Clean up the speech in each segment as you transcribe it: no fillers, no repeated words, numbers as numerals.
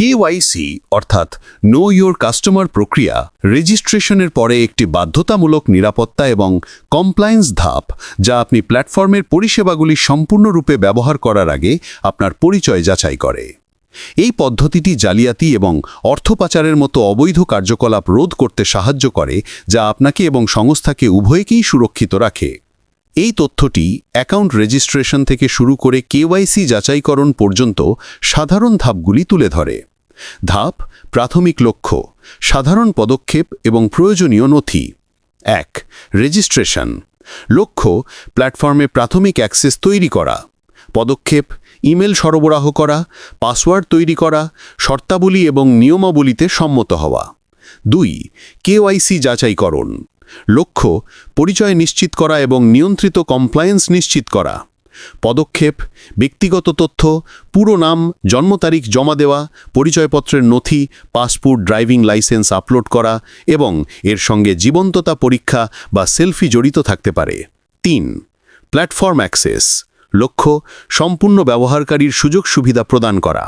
KYC অর্থাৎ know your customer প্রক্রিয়া রেজিস্ট্রেশনের পরে একটি বাধ্যতামূলক নিরাপত্তা এবং কমপ্লায়েন্স ধাপ, যা আপনি প্ল্যাটফর্মের পরিষেবাগুলি সম্পূর্ণরূপে ব্যবহার করার আগে আপনার পরিচয় যাচাই করে। এই পদ্ধতিটি জালিয়াতি এবং অর্থ পাচারের মতো অবৈধ কার্যকলাপ রোধ করতে সাহায্য করে, যা আপনাকে এবং সংস্থাকে উভয়কেই সুরক্ষিত রাখে। এই তথ্যটি অ্যাকাউন্ট রেজিস্ট্রেশন থেকে শুরু করে কেওয়াইসি যাচাইকরণ পর্যন্ত সাধারণ ধাপগুলি তুলে ধরে। ধাপ: প্রাথমিক লক্ষ্য, সাধারণ পদক্ষেপ এবং প্রয়োজনীয় নথি। 1. রেজিস্ট্রেশন। লক্ষ্য: প্ল্যাটফর্মে প্রাথমিক অ্যাক্সেস তৈরি করা। পদক্ষেপ: ইমেল সরবরাহ করা, পাসওয়ার্ড তৈরি করা, শর্তাবলী এবং নিয়মাবলীতে সম্মত হওয়া। 2. কেওয়াইসি যাচাইকরণ। লক্ষ্য: পরিচয় নিশ্চিত করা এবং নিয়ন্ত্রিত কমপ্লায়েন্স নিশ্চিত করা। পদক্ষেপ: ব্যক্তিগত তথ্য, পুরো নাম, জন্ম তারিখ জমা দেওয়া, পরিচয়পত্রের নথি, পাসপোর্ট, ড্রাইভিং লাইসেন্স আপলোড করা এবং এর সঙ্গে জীবন্ততা পরীক্ষা বা সেলফি জড়িত থাকতে পারে। 3. Platform access. লক্ষ্য: সম্পূর্ণ ব্যবহারকারীর সুযোগ সুবিধা প্রদান করা।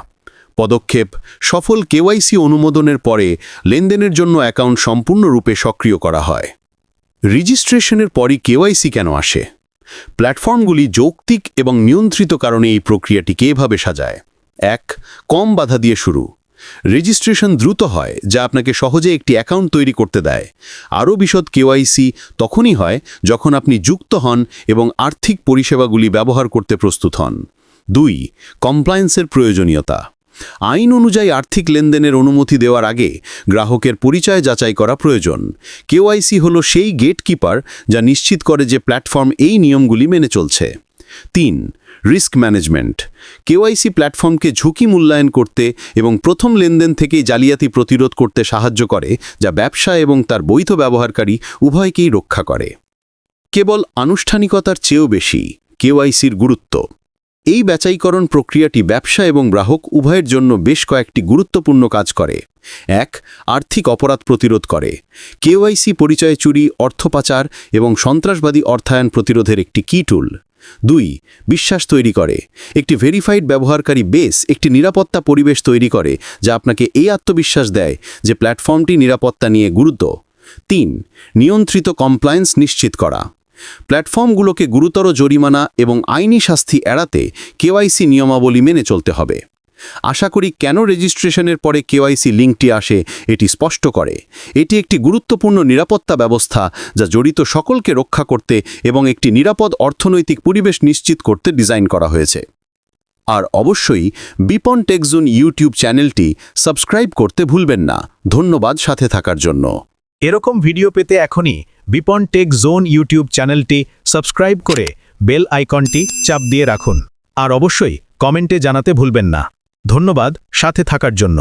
পদক্ষেপ: সফল কেওয়াইসি অনুমোদনের পরে লেনদেনের জন্য অ্যাকাউন্ট সম্পূর্ণরূপে সক্রিয় করা হয়। রেজিস্ট্রেশনের পরই কেওয়াইসি কেন আসে? প্ল্যাটফর্মগুলি যৌক্তিক এবং নিয়ন্ত্রিত কারণে এই প্রক্রিয়াটিকে এভাবে সাজায়। 1. কম বাধা দিয়ে শুরু। রেজিস্ট্রেশন দ্রুত হয়, যা আপনাকে সহজে একটি অ্যাকাউন্ট তৈরি করতে দেয়। আরও বিশদ কেওয়াইসি তখনই হয় যখন আপনি যুক্ত হন এবং আর্থিক পরিষেবাগুলি ব্যবহার করতে প্রস্তুত হন। 2. কমপ্লায়েন্সের প্রয়োজনীয়তা। আইন অনুযায়ী আর্থিক লেনদেনের অনুমতি দেওয়ার আগে গ্রাহকের পরিচয় যাচাই করা প্রয়োজন। কেওয়াইসি হল সেই গেটকিপার যা নিশ্চিত করে যে প্ল্যাটফর্ম এই নিয়মগুলি মেনে চলছে। 3. Risk management. কেওয়াইসি প্ল্যাটফর্মকে ঝুঁকি মূল্যায়ন করতে এবং প্রথম লেনদেন থেকেই জালিয়াতি প্রতিরোধ করতে সাহায্য করে, যা ব্যবসা এবং তার বৈধ ব্যবহারকারী উভয়কেই রক্ষা করে। কেবল আনুষ্ঠানিকতার চেয়েও বেশি কেওয়াইসির গুরুত্ব। এই যাচাইকরণ প্রক্রিয়াটি ব্যবসা এবং গ্রাহক উভয়ের জন্য বেশ কয়েকটি গুরুত্বপূর্ণ কাজ করে। 1. আর্থিক অপরাধ প্রতিরোধ করে। কেওয়াইসি পরিচয় চুরি, অর্থ পাচার এবং সন্ত্রাসবাদী অর্থায়ন প্রতিরোধের একটি কি টুল। 2. বিশ্বাস তৈরি করে। একটি ভেরিফাইড ব্যবহারকারী বেস একটি নিরাপত্তা পরিবেশ তৈরি করে, যা আপনাকে এই আত্মবিশ্বাস দেয় যে প্ল্যাটফর্মটি নিরাপত্তা নিয়ে গুরুত্ব। 3. নিয়ন্ত্রিত কমপ্লায়েন্স নিশ্চিত করা। প্ল্যাটফর্মগুলোকে গুরুতর জরিমানা এবং আইনি শাস্তি এড়াতে কেওয়াইসি নিয়মাবলী মেনে চলতে হবে। আশা করি কেন রেজিস্ট্রেশনের পরে কেওয়াইসি লিঙ্কটি আসে এটি স্পষ্ট করে। এটি একটি গুরুত্বপূর্ণ নিরাপত্তা ব্যবস্থা যা জড়িত সকলকে রক্ষা করতে এবং একটি নিরাপদ অর্থনৈতিক পরিবেশ নিশ্চিত করতে ডিজাইন করা হয়েছে। আর অবশ্যই বিপন টেক জোন ইউটিউব চ্যানেলটি সাবস্ক্রাইব করতে ভুলবেন না। ধন্যবাদ সাথে থাকার জন্য। এরকম ভিডিও পেতে এখনই বিপন টেক জোন ইউটিউব চ্যানেলটি সাবস্ক্রাইব করে বেল আইকনটি চাপ দিয়ে রাখুন। আর অবশ্যই কমেন্টে জানাতে ভুলবেন না। ধন্যবাদ সাথে থাকার জন্য।